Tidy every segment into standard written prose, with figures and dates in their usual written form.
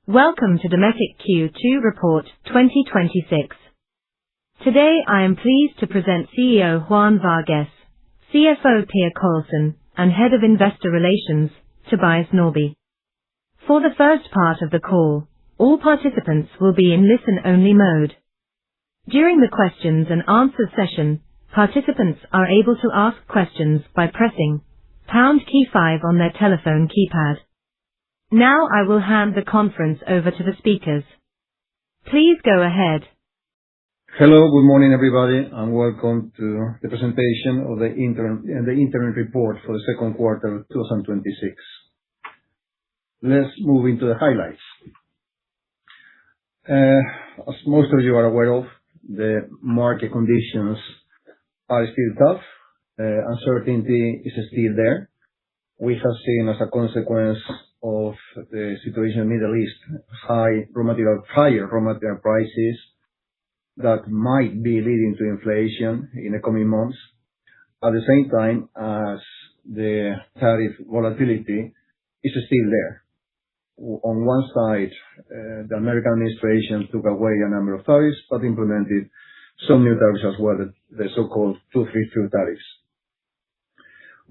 Welcome to Dometic Q2 Report 2026. Today I am pleased to present CEO Juan Vargas, CFO Pia Colson, and Head of Investor Relations, Tobias Norby. For the first part of the call, all participants will be in listen-only mode. During the questions and answers session, participants are able to ask questions by pressing pound key 5 on their telephone keypad. Now I will hand the conference over to the speakers. Please go ahead. Hello, good morning everybody, and welcome to the presentation of the interim report for the second quarter of 2026. Let's move into the highlights. As most of you are aware of, the market conditions are still tough. Uncertainty is still there. We have seen, as a consequence of the situation in the Middle East, higher raw material prices that might be leading to inflation in the coming months. At the same time as the tariff volatility is still there. On one side, the American administration took away a number of tariffs, but implemented some new tariffs as well, the so-called 232 tariffs.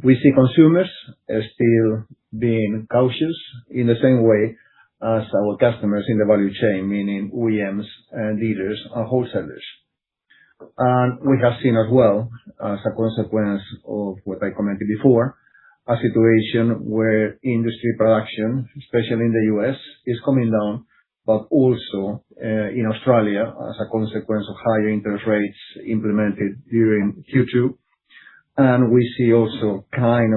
We see consumers still being cautious in the same way as our customers in the value chain, meaning OEMs and dealers and wholesalers. And we have seen as well, as a consequence of what I commented before, a situation where industry production, especially in the US, is coming down, but also in Australia as a consequence of higher interest rates implemented during Q2. And we see also starting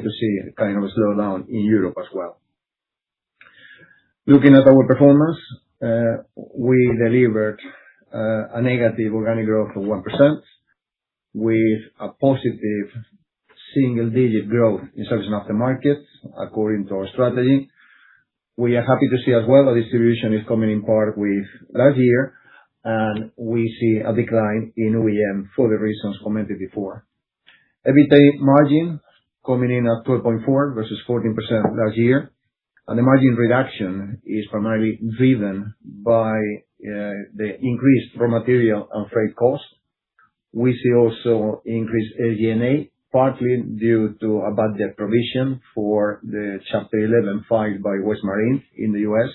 to see a kind of a slowdown in Europe as well. Looking at our performance, we delivered a negative organic growth of 1% with a positive single-digit growth in service and aftermarket according to our strategy. We are happy to see as well that distribution is coming in part with last year, and we see a decline in OEM for the reasons commented before. EBITDA margin coming in at 12.4% versus 14% last year, and the margin reduction is primarily driven by the increased raw material and freight costs. We see also increased SG&A, partly due to a bad debt provision for the Chapter 11 filed by West Marine in the US,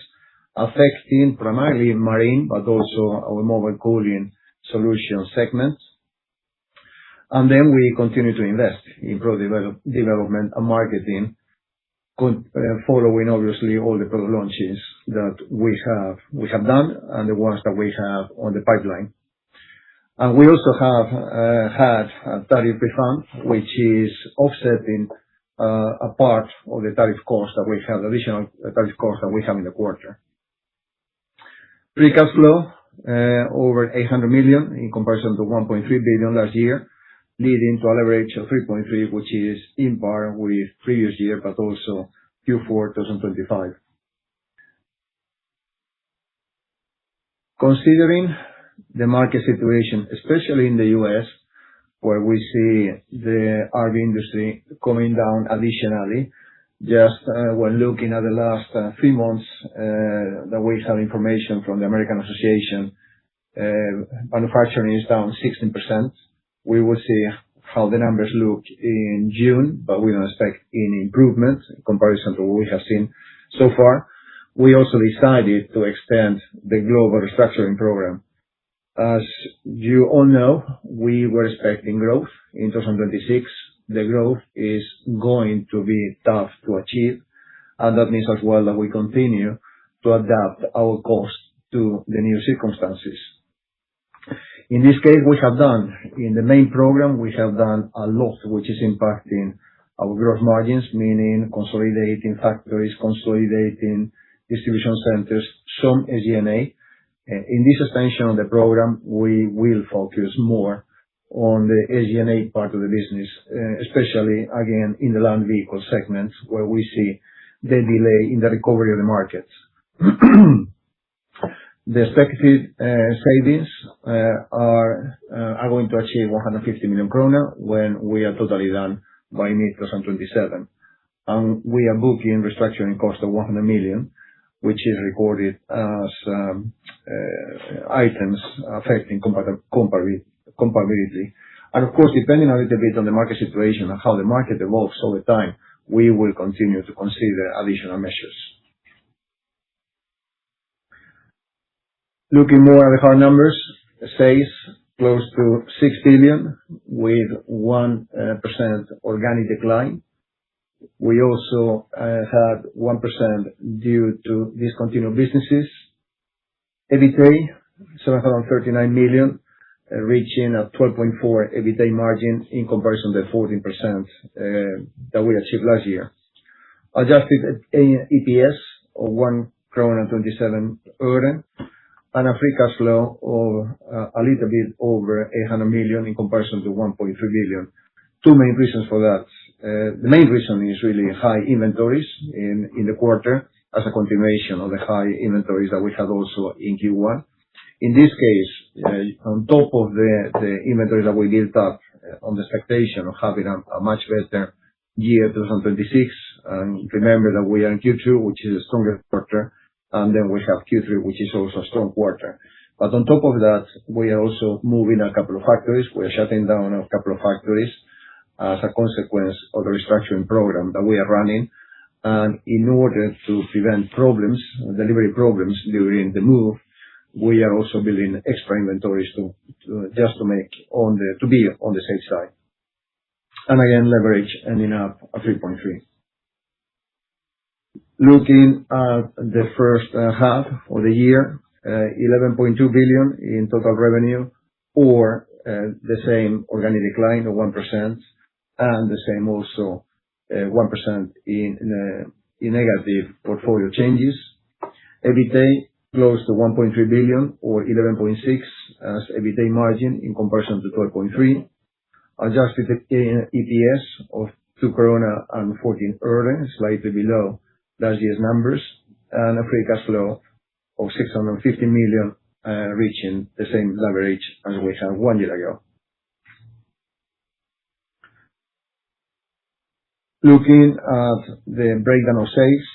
affecting primarily marine, but also our mobile cooling solution segment. And then we continue to invest in product development and marketing, following obviously all the product launches that we have done and the ones that we have on the pipeline. And we also have had a tariff refund, which is offsetting a part of the tariff cost that we have, additional tariff cost that we have in the quarter. Free cash flow over 800 million in comparison to 1.3 billion last year, leading to a leverage of 3.3, which is in par with previous year, but also Q4 2025. Considering the market situation, especially in the US, where we see the RV industry coming down additionally, just when looking at the last 3 months that we have information from the American Association, manufacturing is down 16%. We will see how the numbers look in June, but we don't expect any improvement in comparison to what we have seen so far. We also decided to extend the global restructuring program. As you all know, we were expecting growth in 2026. The growth is going to be tough to achieve, and that means as well that we continue to adapt our cost to the new circumstances. In this case, in the main program, we have done a lot, which is impacting our gross margins, meaning consolidating factories, consolidating distribution centers, some SG&A. In this extension of the program, we will focus more on the SG&A part of the business, especially again in the land vehicle segments where we see the delay in the recovery of the markets. The expected savings are going to achieve 150 million krona when we are totally done by mid-2027. And we are booking restructuring cost of 100 million. which is recorded as items affecting comparability. And of course, depending a little bit on the market situation and how the market evolves over time, we will continue to consider additional measures. Looking more at the hard numbers, sales close to 6 billion with 1% organic decline. We also had 1% due to discontinued businesses. EBITDA, 739 million, reaching a 12.4% EBITDA margin in comparison to the 14% that we achieved last year. Adjusted EPS of 1.27 krona and a free cash flow of a little bit over 800 million in comparison to 1.3 billion. Two main reasons for that. The main reason is really high inventories in the quarter as a continuation of the high inventories that we had also in Q1. In this case, on top of the inventories that we built up on the expectation of having a much better year 2026, and remember that we are in Q2, which is a stronger quarter, and then we have Q3, which is also a strong quarter. But on top of that, we are also moving a couple of factories. We are shutting down a couple of factories as a consequence of the restructuring program that we are running. And in order to prevent problems, delivery problems during the move, we are also building extra inventories to be on the safe side. And again, leverage ending up at 3.3. Looking at the first half of the year, 11.2 billion in total revenue, or the same organic decline of 1%, and the same also 1% in negative portfolio changes. EBITDA close to 1.3 billion or 11.6% as EBITDA margin in comparison to 12.3%. Adjusted EPS of 2.14 krona, slightly below last year's numbers, and a free cash flow of 650 million, reaching the same leverage as we had 1 year ago. Looking at the breakdown of sales,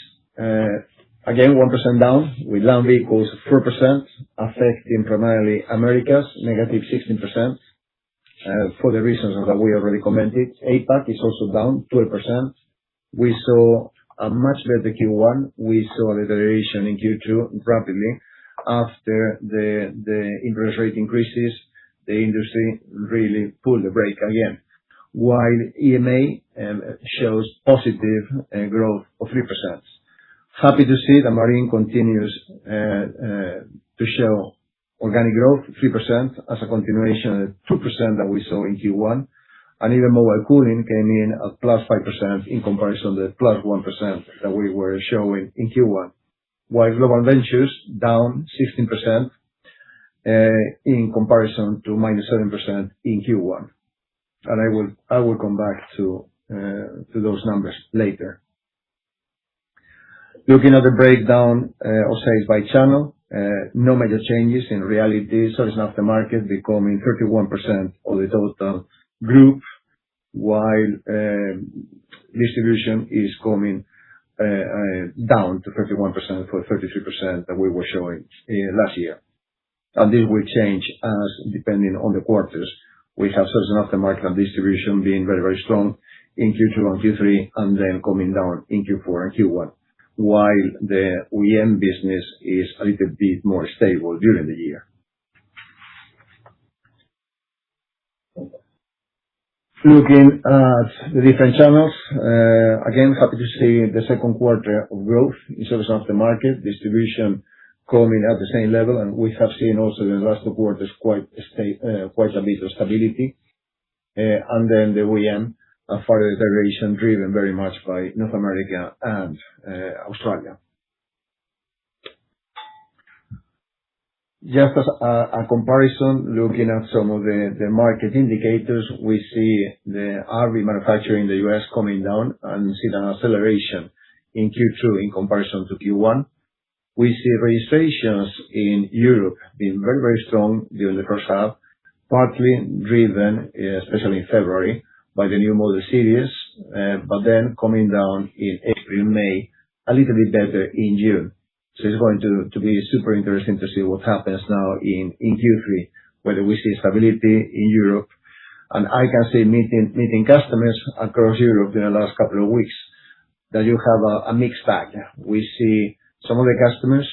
again, 1% down, with land vehicles 4%, affecting primarily Americas, negative 16%, for the reasons that we already commented. APAC is also down 12%. We saw a much better Q1. We saw a deterioration in Q2 rapidly. After the interest rate increases, the industry really pulled the brake again, while EMA shows positive growth of 3%. Happy to see that Marine continues to show organic growth 3% as a continuation of 2% that we saw in Q1. And even Mobile Cooling came in at +5% in comparison to the +1% that we were showing in Q1. While Global Ventures down 16% in comparison to -7% in Q1. And I will come back to those numbers later. Looking at the breakdown of sales by channel, no major changes in reality. Service and Aftermarket becoming 31% of the total group, while distribution is coming down to 31% for 33% that we were showing last year. And this will change as depending on the quarters. We have Service and Aftermarket and distribution being very, very strong in Q2 and Q3, and then coming down in Q4 and Q1, while the OEM business is a little bit more stable during the year. Looking at the different channels, again, happy to see the second quarter of growth in Service and Aftermarket, distribution coming at the same level, and we have seen also in the last 2 quarters quite a bit of stability. And then the OEM, a further deterioration driven very much by North America and Australia. Just as a comparison, looking at some of the market indicators, we see the RV manufacturing in the U.S. coming down and see an acceleration in Q2 in comparison to Q1. We see registrations in Europe being very, very strong during the first half, partly driven, especially in February, by the new model series, but then coming down in April, May, a little bit better in June. It's going to be super interesting to see what happens now in Q3, whether we see stability in Europe. And I can say meeting customers across Europe in the last couple of weeks, that you have a mixed bag. We see some of the customers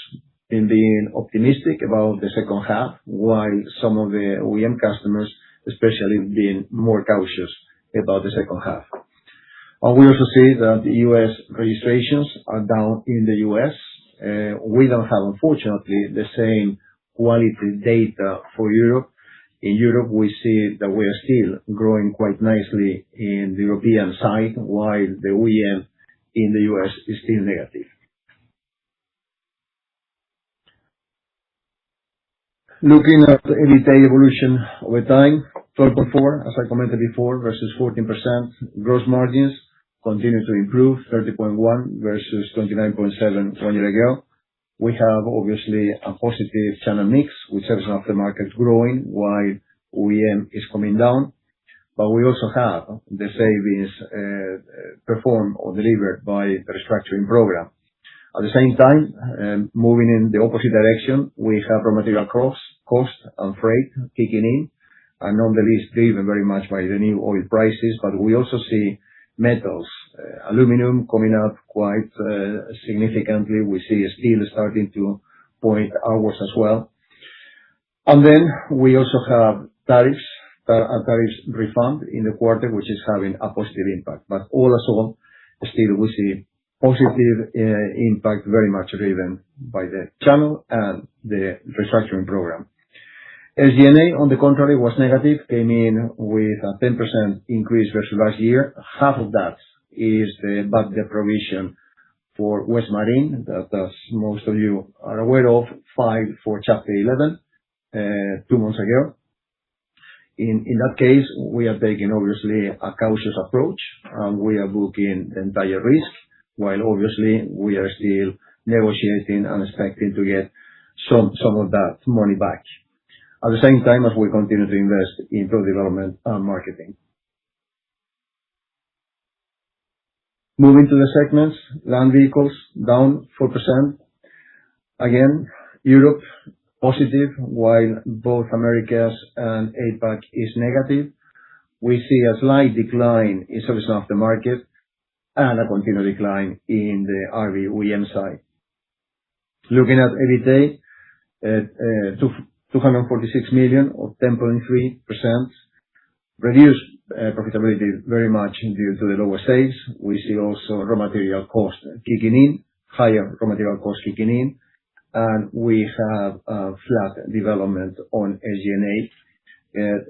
being optimistic about the second half, while some of the OEM customers, especially, being more cautious about the second half. And we also see that the U.S. registrations are down in the U.S. We don't have, unfortunately, the same quality data for Europe. In Europe, we see that we are still growing quite nicely in the European side, while the OEM in the U.S. is still negative. Looking at the EBITDA evolution over time, 12.4%, as I commented before, versus 14%. Gross margins continue to improve, 30.1% versus 29.7% 1 year ago. We have obviously a positive channel mix, with service and aftermarket growing while OEM is coming down. But we also have the savings performed or delivered by the restructuring program. At the same time, moving in the opposite direction, we have raw material cost and freight kicking in, and not the least driven very much by the new oil prices. But we also see metals, aluminum coming up quite significantly. We see steel starting to point outwards as well. And then we also have tariffs refund in the quarter, which is having a positive impact. But all in all, still we see positive impact, very much driven by the channel and the restructuring program. SG&A, on the contrary, was negative, came in with a 10% increase versus last year. Half of that is the bad debt provision for West Marine, that, as most of you are aware of, filed for Chapter 11 2 months ago. In that case, we are taking obviously a cautious approach, and we are booking the entire risk, while obviously we are still negotiating and expecting to get some of that money back. At the same time as we continue to invest in product development and marketing. Moving to the segments, land vehicles down 4%. Again, Europe positive, while both Americas and APAC is negative. We see a slight decline in service and aftermarket and a continued decline in the RV OEM side. Looking at EBITDA, 246 million or 10.3%. Reduced profitability very much due to the lower sales. We see also raw material cost kicking in, higher raw material cost kicking in, and we have a flat development on SG&A,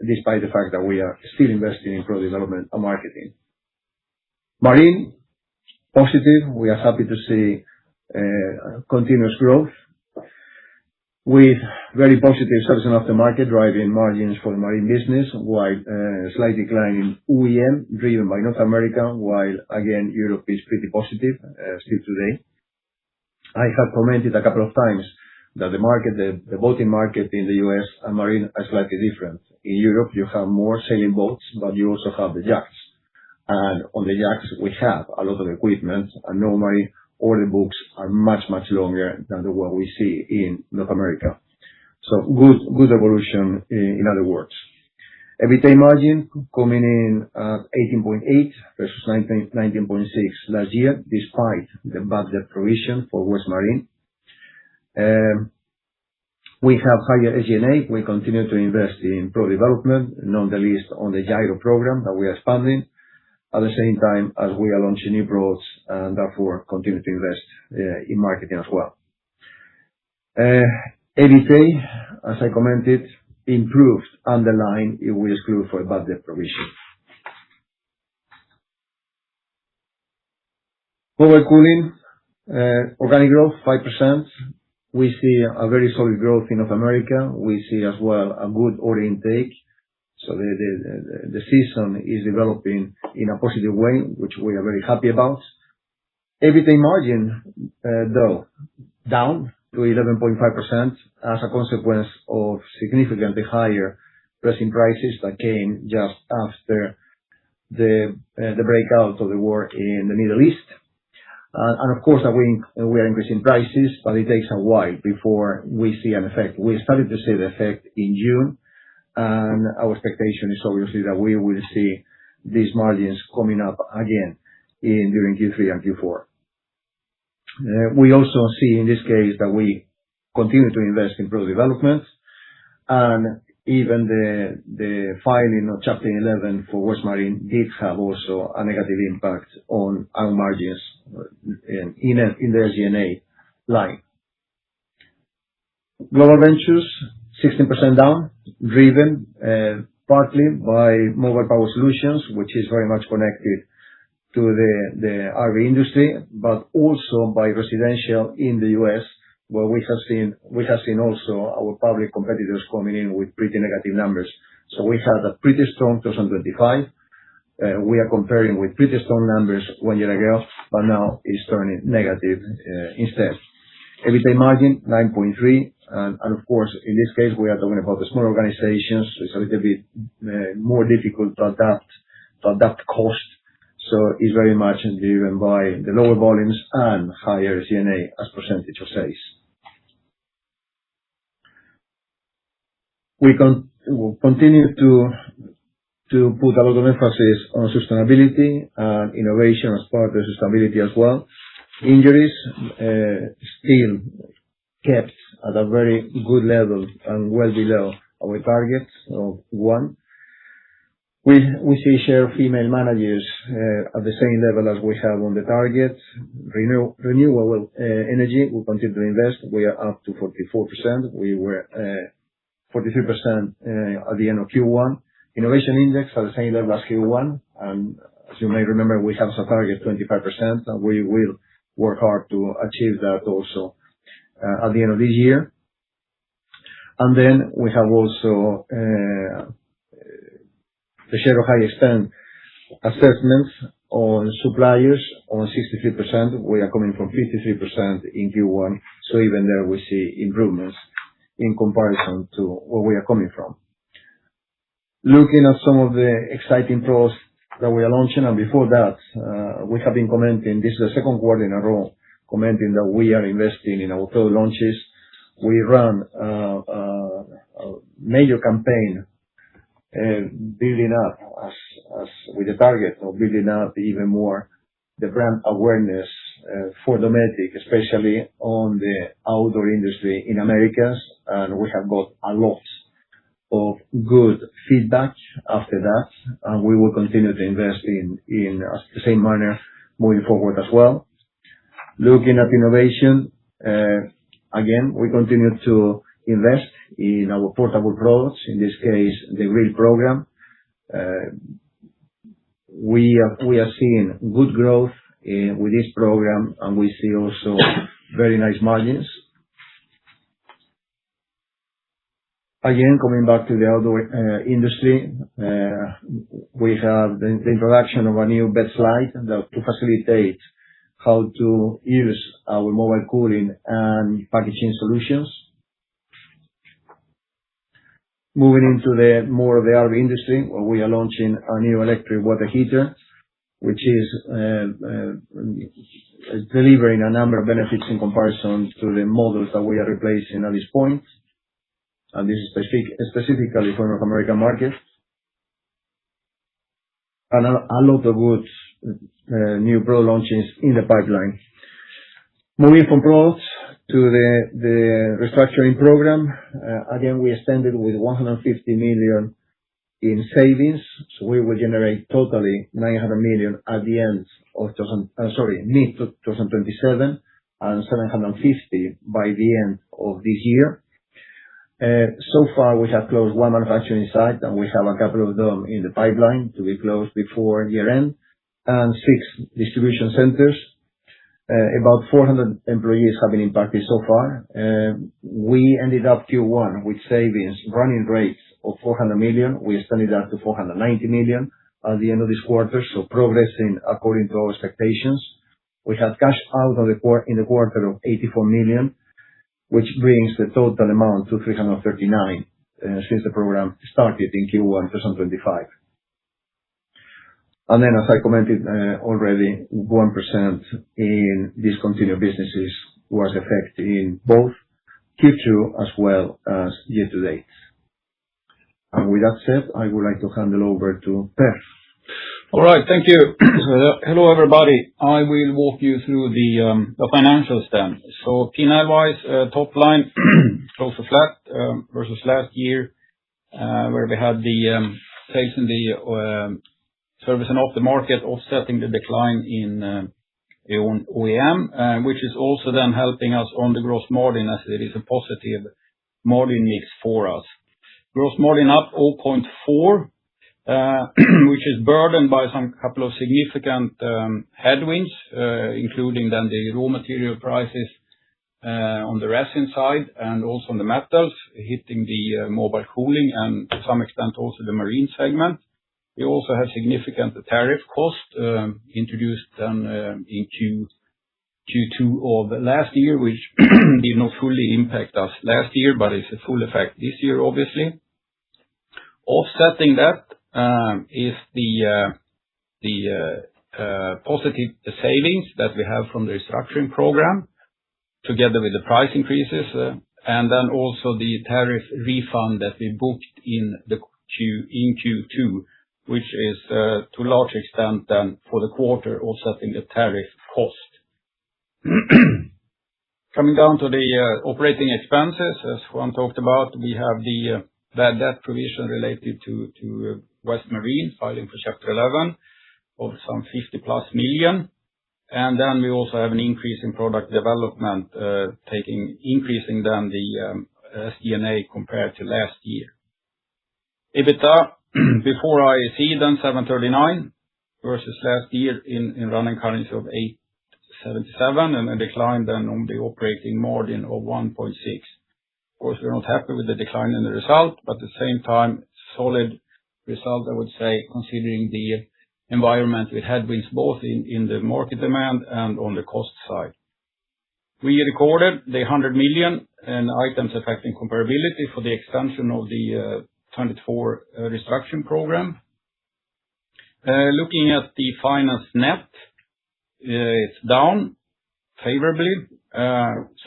despite the fact that we are still investing in product development and marketing. Marine, positive. We are happy to see continuous growth, with very positive service and aftermarket driving margins for the marine business, while slight decline in OEM driven by North America, while again Europe is pretty positive still today. I have commented a couple of times that the market, the boating market in the US and marine are slightly different. In Europe, you have more sailing boats, but you also have the yachts. And on the yachts, we have a lot of equipment, and normally order books are much longer than the one we see in North America. So good evolution in other words. EBITDA margin coming in at 18.8% versus 19.6% last year, despite the bad debt provision for West Marine. We have higher SG&A. We continue to invest in product development, not the least on the gyro program that we are expanding, at the same time as we are launching new products and therefore continue to invest in marketing as well. EBITDA, as I commented, improved underlying if we exclude for bad debt provision. Power cooling, organic growth 5%. We see a very solid growth in North America. We see as well a good order intake. So the season is developing in a positive way, which we are very happy about. EBITDA margin, though, down to 11.5% as a consequence of significantly higher resin prices that came just after the breakout of the war in the Middle East. And of course, that we are increasing prices, but it takes a while before we see an effect. We started to see the effect in June, and our expectation is obviously that we will see these margins coming up again during Q3 and Q4. We also see in this case that we continue to invest in product development, and even the filing of Chapter 11 for West Marine did have also a negative impact on our margins in the SG&A line. Global Ventures, 16% down, driven partly by Mobile Power Solutions, which is very much connected to the RV industry, but also by residential in the U.S., where we have seen also our public competitors coming in with pretty negative numbers. So we had a pretty strong 2025. We are comparing with pretty strong numbers 1 year ago, but now it's turning negative instead. EBITDA margin 9.3%, and of course, in this case, we are talking about the small organizations, so it's a little bit more difficult to adapt cost. So it's very much driven by the lower volumes and higher SG&A as percentage of sales. We continue to put a lot of emphasis on sustainability and innovation as part of sustainability as well. Injuries still kept at a very good level and well below our target of 1. We see share of female managers at the same level as we have on the target. Renewable energy, we continue to invest. We are up to 44%. We were 43% at the end of Q1. Innovation index at the same level as Q1, and as you may remember, we have as a target 25%, and we will work hard to achieve that also at the end of this year. And then we have also the share of high extent assessments on suppliers on 63%. We are coming from 53% in Q1, so even there we see improvements in comparison to where we are coming from. Looking at some of the exciting products that we are launching, and before that, we have been commenting, this is the second quarter in a row, commenting that we are investing in our product launches. We run a major campaign building up as with the target of building up even more the brand awareness for Dometic, especially on the outdoor industry in Americas, and we have got a lot of good feedback after that, and we will continue to invest in the same manner moving forward as well. Looking at innovation, again, we continue to invest in our portable products, in this case, the grill program. We are seeing good growth with this program, and we see also very nice margins. Again, coming back to the outdoor industry, we have the introduction of a new bed slide to facilitate how to use our mobile cooling and packaging solutions. Moving into more of the RV industry, where we are launching a new electric water heater, which is delivering a number of benefits in comparison to the models that we are replacing at this point. And this is specifically for North American market. And a lot of good new product launches in the pipeline. Moving from products to the restructuring program, again, we extended with 150 million in savings, so we will generate totally 900 million at the end of mid-2027, and 750 by the end of this year. So far, we have closed 1 manufacturing site, and we have a couple of them in the pipeline to be closed before year-end, and 6 distribution centers. About 400 employees have been impacted so far. We ended up Q1 with savings running rates of 400 million. We extended that to 490 million at the end of this quarter, so progressing according to our expectations. We had cash out in the quarter of 84 million, which brings the total amount to 339 since the program started in Q1 2025. And then, as I commented already, 1% in discontinued businesses was effective in both Q2 as well as year to date. And with that said, I would like to hand it over to Per. All right, thank you. Hello, everybody. I will walk you through the financials then. So P&L-wise, top line close to flat versus last year, where we had the sales in the service and aftermarket offsetting the decline in OEM, which is also then helping us on the gross margin as it is a positive margin mix for us. Gross margin up 0.4, which is burdened by some couple of significant headwinds, including then the raw material prices on the resin side and also on the metals, hitting the mobile cooling and to some extent also the marine segment. We also have significant tariff cost introduced then in Q2 of last year, which did not fully impact us last year, but it's a full effect this year, obviously. Offsetting that is the positive savings that we have from the restructuring program, together with the price increases, and then also the tariff refund that we booked in Q2, which is to a large extent then for the quarter offsetting the tariff cost. Coming down to the operating expenses, as Juan talked about, we have the bad debt provision related to West Marine filing for Chapter 11 of some 50+ million. And then we also have an increase in product development, increasing then the SG&A compared to last year. EBITDA before IAC then 739 versus last year in running currency of 877, and a decline then on the operating margin of 1.6. Of course, we're not happy with the decline in the result, but at the same time, solid result, I would say, considering the environment with headwinds both in the market demand and on the cost side. We recorded the 100 million in items affecting comparability for the extension of the 24 restructuring program. Looking at the finance net, it's down favorably.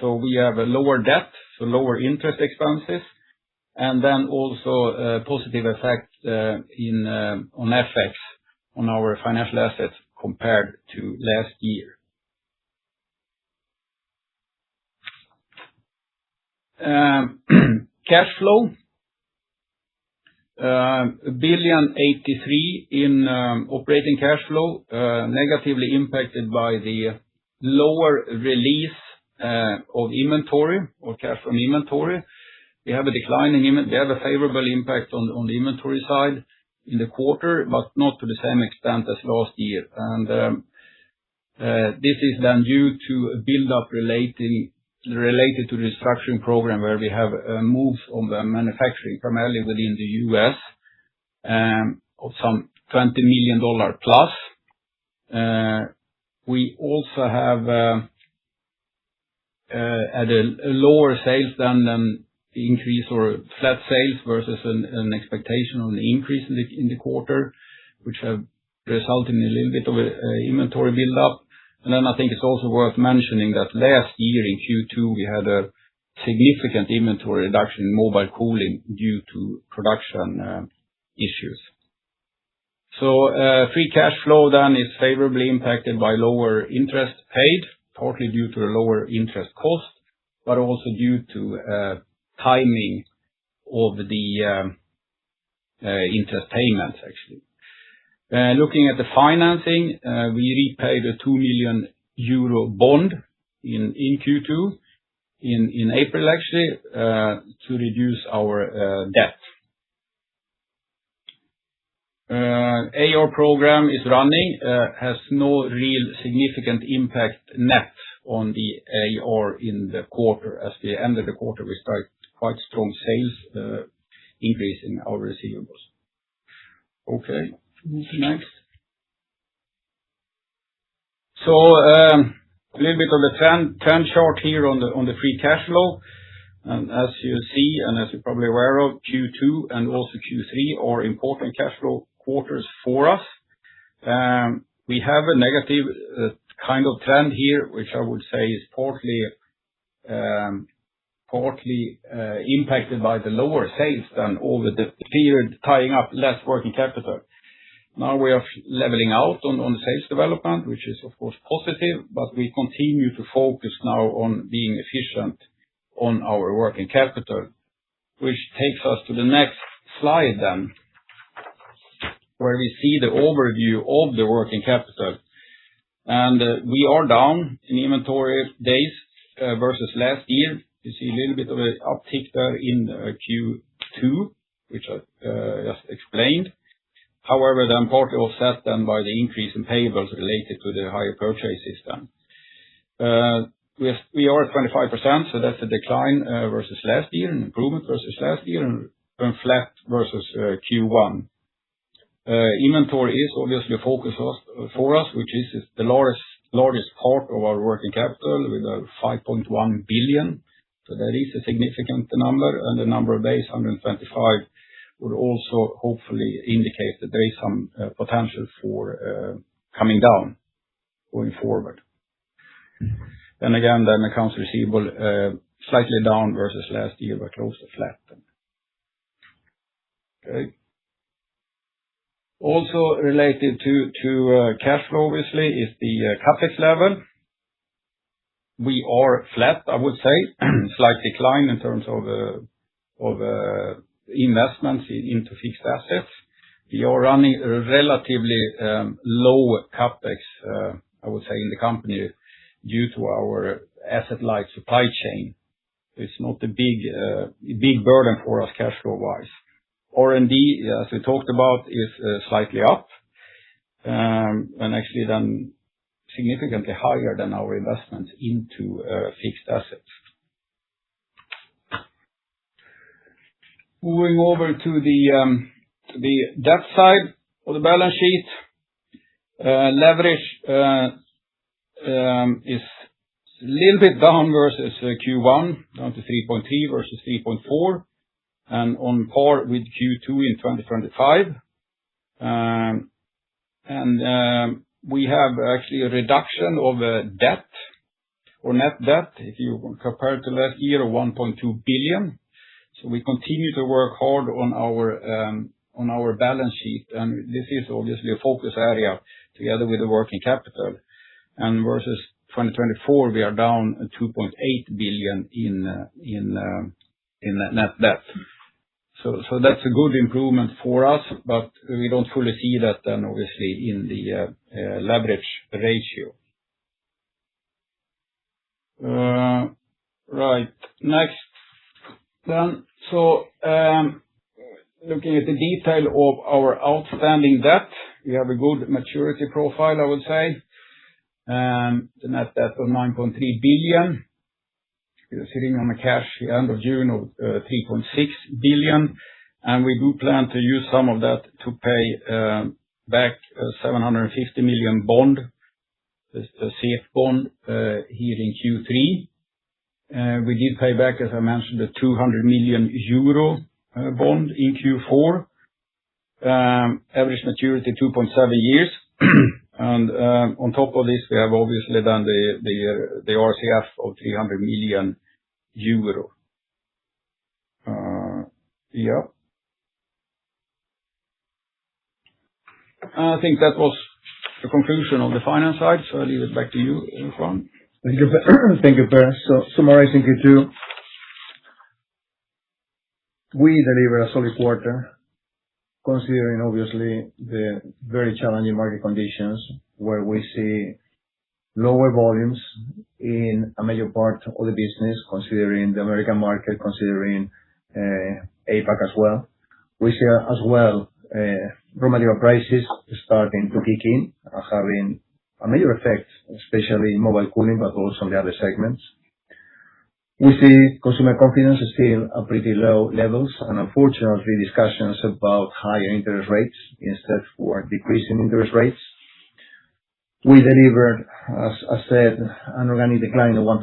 So we have a lower debt, so lower interest expenses, and then also a positive effect on FX on our financial assets compared to last year. Cash flow, 1,083 in operating cash flow, negatively impacted by the lower release of inventory or cash from inventory. We have a decline in inventory. We have a favorable impact on the inventory side in the quarter, but not to the same extent as last year. And this is then due to a build-up related to the restructuring program, where we have moves on the manufacturing, primarily within the US, of some $20 million plus. We also have at a lower sales than increase or flat sales versus an expectation on the increase in the quarter, which have resulted in a little bit of a inventory build-up. And then I think it's also worth mentioning that last year in Q2, we had a significant inventory reduction in mobile cooling due to production issues. So free cash flow then is favorably impacted by lower interest paid, partly due to a lower interest cost, but also due to timing of the interest payments, actually. Looking at the financing, we repaid a 2 million euro bond in Q2, in April actually, to reduce our debt. AR program is running, has no real significant impact net on the AR in the quarter. As we ended the quarter, we started quite strong sales, increasing our receivables. Okay. Next. So a little bit of the trend chart here on the free cash flow, and as you see, and as you're probably aware of, Q2 and also Q3 are important cash flow quarters for us. We have a negative kind of trend here, which I would say is partly impacted by the lower sales than over the period, tying up less working capital. Now we are leveling out on the sales development, which is of course positive, but we continue to focus now on being efficient on our working capital, which takes us to the next slide then, where we see the overview of the working capital. And we are down in inventory days versus last year. You see a little bit of an uptick there in Q2, which I just explained. However, then partly offset then by the increase in payables related to the higher purchases then. We are at 25%, so that's a decline versus last year, an improvement versus last year, and flat versus Q1. Inventory is obviously a focus for us, which is the largest part of our working capital with 5.1 billion. So that is a significant number, and the number of days, 125, would also hopefully indicate that there is some potential for coming down going forward. And again, then accounts receivable slightly down versus last year, but close to flat. Okay. Also related to cash flow, obviously, is the capex level. We are flat, I would say, slight decline in terms of investments into fixed assets. We are running a relatively low capex, I would say, in the company due to our asset-light supply chain. It's not a big burden for us cash flow-wise. R&D, as we talked about, is slightly up, and actually then significantly higher than our investments into fixed assets. Moving over to the debt side of the balance sheet, leverage is a little bit down versus Q1, down to 3.3 versus 3.4, and on par with Q2 in 2025. We have actually a reduction of debt or net debt, if you compare to last year, of 1.2 billion. So we continue to work hard on our balance sheet, and this is obviously a focus area together with the working capital. And versus 2024, we are down 2.8 billion in net debt. So that's a good improvement for us, but we don't fully see that then obviously in the leverage ratio. Right. Next then. So looking at the detail of our outstanding debt, we have a good maturity profile, I would say. The net debt of 9.3 billion. We're sitting on a cash at the end of June of 3.6 billion, and we do plan to use some of that to pay back 750 million bond, the CF bond, here in Q3. We did pay back, as I mentioned, the 200 million euro bond in Q4. Average maturity 2.7 years. And on top of this, we have obviously done the RCF of 300 million euro. Yeah. I think that was the conclusion of the finance side, so I'll leave it back to you, Juan. Thank you, Per. So summarizing Q2, we deliver a solid quarter, considering obviously the very challenging market conditions where we see lower volumes in a major part of the business, considering the American market, considering APAC as well. We see as well raw material prices starting to kick in, having a major effect, especially in mobile cooling, but also on the other segments. We see consumer confidence is still at pretty low levels, and unfortunately discussions about higher interest rates instead for decreasing interest rates. We delivered, as I said, an organic decline of 1%,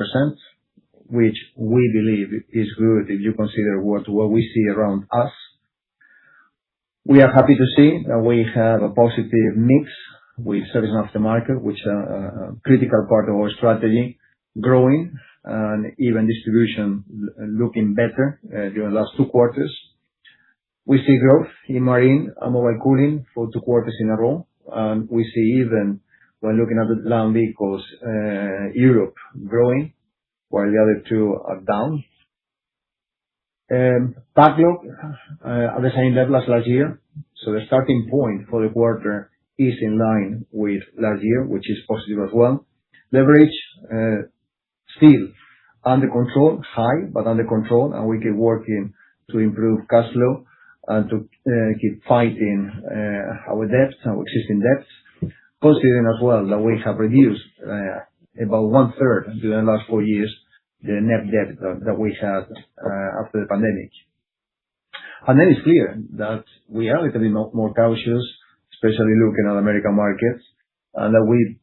which we believe is good if you consider what we see around us. We are happy to see that we have a positive mix with service and aftermarket, which are a critical part of our strategy, growing, and even distribution looking better during the last 2 quarters. We see growth in marine and mobile cooling for 2 quarters in a row. And we see, even when looking at the land vehicles, Europe growing, while the other 2 are down. Backlog at the same level as last year. So the starting point for the quarter is in line with last year, which is positive as well. Leverage still under control, high, but under control, and we keep working to improve cash flow and to keep fighting our debts, our existing debts, considering as well that we have reduced about 1/3 during the last 4 years the net debt that we had after the pandemic. And then it's clear that we are a little bit more cautious, especially looking at American markets, and that we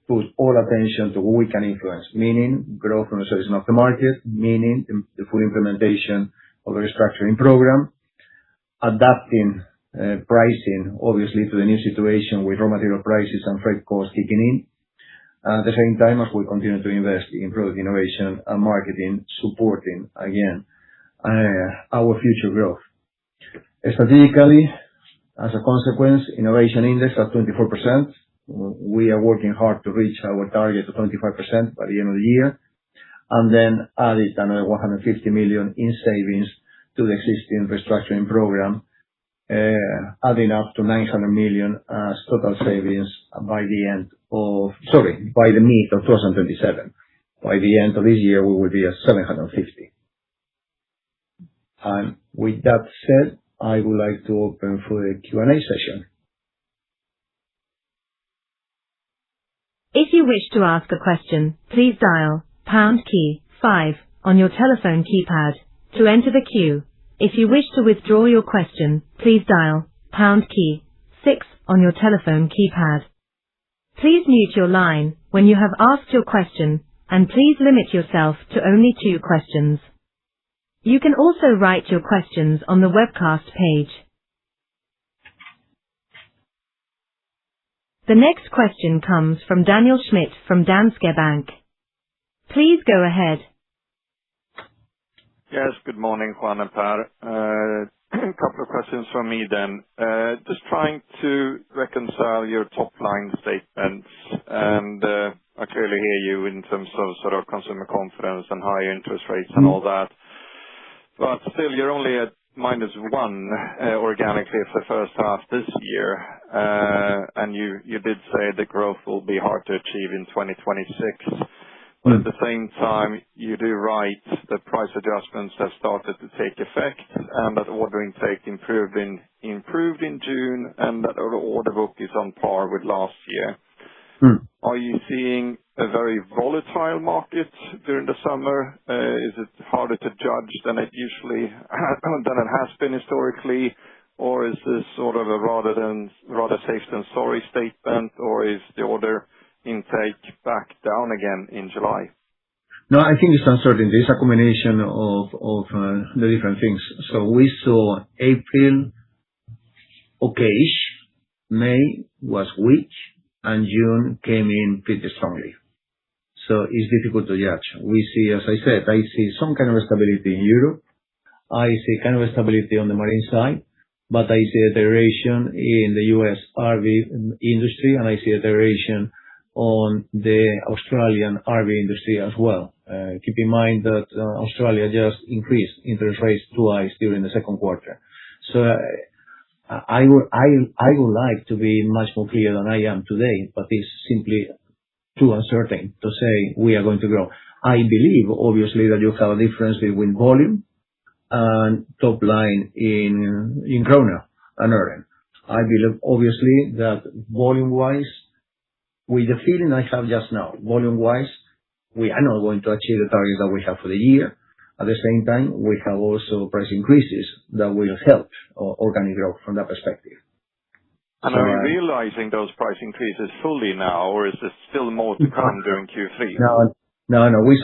put all attention to what we can influence, meaning growth from the service and aftermarket, meaning the full implementation of the restructuring program, adapting pricing, obviously, to the new situation with raw material prices and freight costs kicking in. At the same time, as we continue to invest in product innovation and marketing, supporting, again, our future growth. Strategically, as a consequence, innovation index at 24%. We are working hard to reach our target of 25% by the end of the year, and then added another 150 million in savings to the existing restructuring program, adding up to 900 million as total savings by the mid of 2027. By the end of this year, we will be at 750. And with that said, I would like to open for the Q&A session. If you wish to ask a question, please dial #5 on your telephone keypad to enter the queue. If you wish to withdraw your question, please dial #6 on your telephone keypad. Please mute your line when you have asked your question, and please limit yourself to only 2 questions. You can also write your questions on the webcast page. The next question comes from Daniel Schmidt from Danske Bank. Please go ahead. Yes, good morning, Juan and Per. A couple of questions from me then. Just trying to reconcile your top-line statements, and I clearly hear you in terms of sort of consumer confidence and higher interest rates and all that. But still, you're only at -1 organically for the first half this year. And you did say the growth will be hard to achieve in 2026. But at the same time, you do write that price adjustments have started to take effect, and that order intake improved in June, and that our order book is on par with last year. Are you seeing a very volatile market during the summer? Is it harder to judge than it has been historically? Or is this sort of a rather safe than sorry statement, or is the order intake back down again in July? No, I think it's uncertainty. It's a combination of the different things. So we saw April okayish, May was weak, and June came in pretty strongly. So it's difficult to judge. We see, as I said, I see some kind of stability in Europe. I see kind of stability on the marine side, but I see a deterioration in the US RV industry, and I see a deterioration on the Australian RV industry as well. Keep in mind that Australia just increased interest rates twice during the second quarter. So I would like to be much more clear than I am today, but it's simply too uncertain to say we are going to grow. I believe, obviously, that you have a difference between volume and top line in krona and earning. I believe, obviously, that volume-wise, with the feeling I have just now, volume-wise, we are not going to achieve the targets that we have for the year. At the same time, we have also price increases that will help organic growth from that perspective. And are you realizing those price increases fully now, or is there still more to come during Q3? No. We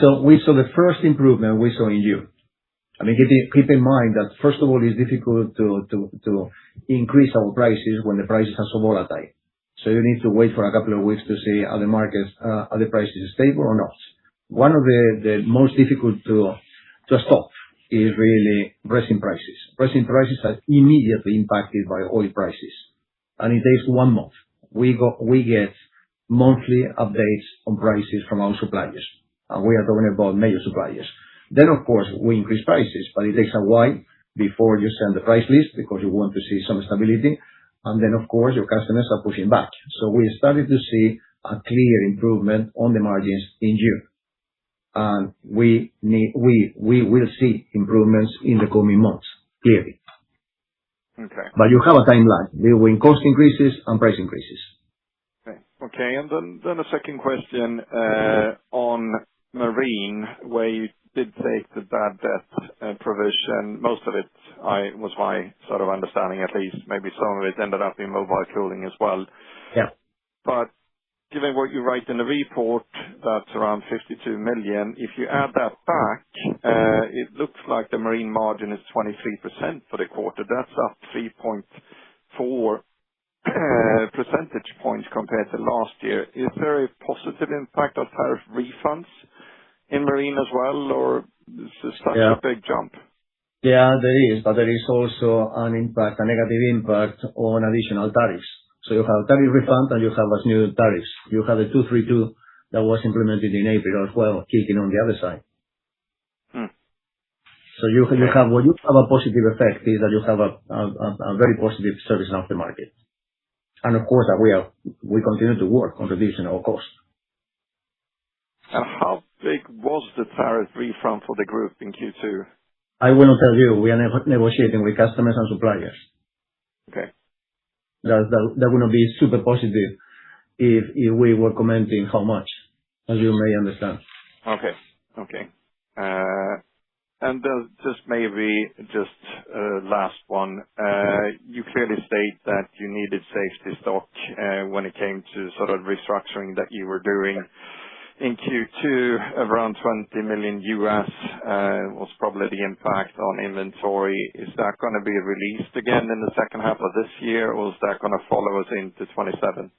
saw the first improvement we saw in June. I mean, keep in mind that, first of all, it's difficult to increase our prices when the prices are so volatile. So you need to wait for a couple of weeks to see are the prices stable or not. One of the most difficult to stop is really resin prices. Resin prices are immediately impacted by oil prices, and it takes 1 month. We get monthly updates on prices from our suppliers, and we are talking about major suppliers. Then, of course, we increase prices, but it takes a while before you send the price list because you want to see some stability. And then, of course, your customers are pushing back. So we started to see a clear improvement on the margins in June. And we will see improvements in the coming months, clearly. Okay. But you have a time lag between cost increases and price increases. Okay. And then a second question on Marine, where you did take the bad debt provision. Most of it was my sort of understanding, at least. Maybe some of it ended up in mobile cooling as well. Yeah. But given what you write in the report, that's around 52 million. If you add that back, it looks like the Marine margin is 23% for the quarter. That's up 3.4 percentage points compared to last year. Is there a positive impact of tariff refunds in Marine as well, or is this such a big jump? Yeah, there is, but there is also a negative impact on additional tariffs. So you have tariff refund and you have as new tariffs. You have the 232 that was implemented in April as well, kicking on the other side. So you have what you have a positive effect is that you have a very positive service aftermarket. And of course, we continue to work on reducing our cost. And how big was the tariff refund for the group in Q2? I will not tell you. We are negotiating with customers and suppliers. Okay. That would not be super positive if we were commenting how much, as you may understand. Okay. And just last one. You clearly state that you needed safety stock when it came to sort of restructuring that you were doing in Q2. Around $20 million was probably the impact on inventory. Is that going to be released again in the second half of this year, or is that going to follow us into 27?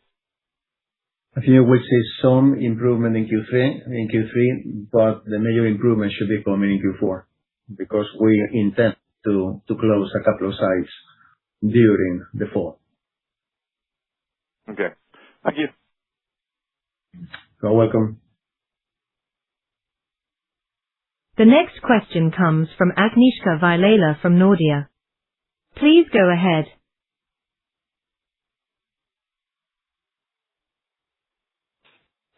I think we'll see some improvement in Q3, but the major improvement should be coming in Q4 because we intend to close a couple of sites during the fall. Okay. Thank you. You're welcome. The next question comes from Agnieszka Vilela from Nordea. Please go ahead.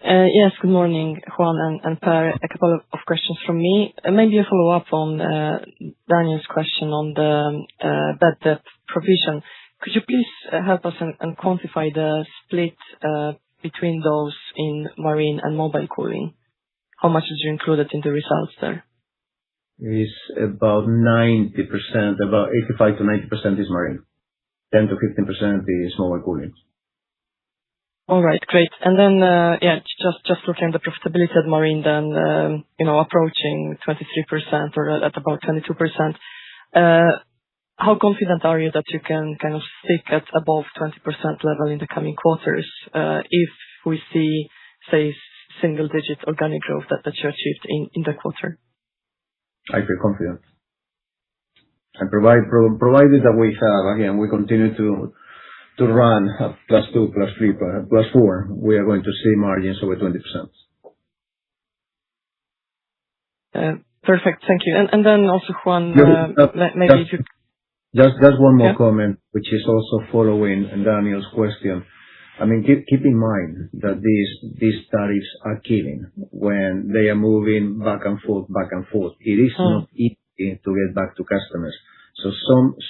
Yes, good morning, Juan and Per. A couple of questions from me. Maybe a follow-up on Daniel's question on the bad debt provision. Could you please help us and quantify the split between those in Marine and mobile cooling? How much is included in the results there? It's about 90%, about 85 to 90% is Marine. 10 to 15% is mobile cooling. All right, great. And then, just looking at the profitability at Marine, then, approaching 23% or at about 22%. How confident are you that you can kind of stick at above 20% level in the coming quarters, if we see, say, single-digit organic growth that you achieved in the quarter? I feel confident. And provided that we have, again, we continue to run at +2, +3, +4, we are going to see margins over 20%. Perfect. Thank you. And then also, Juan, maybe if you... Just one more comment, which is also following Daniel's question. I mean, keep in mind that these tariffs are killing when they are moving back and forth. It is not easy to get back to customers. So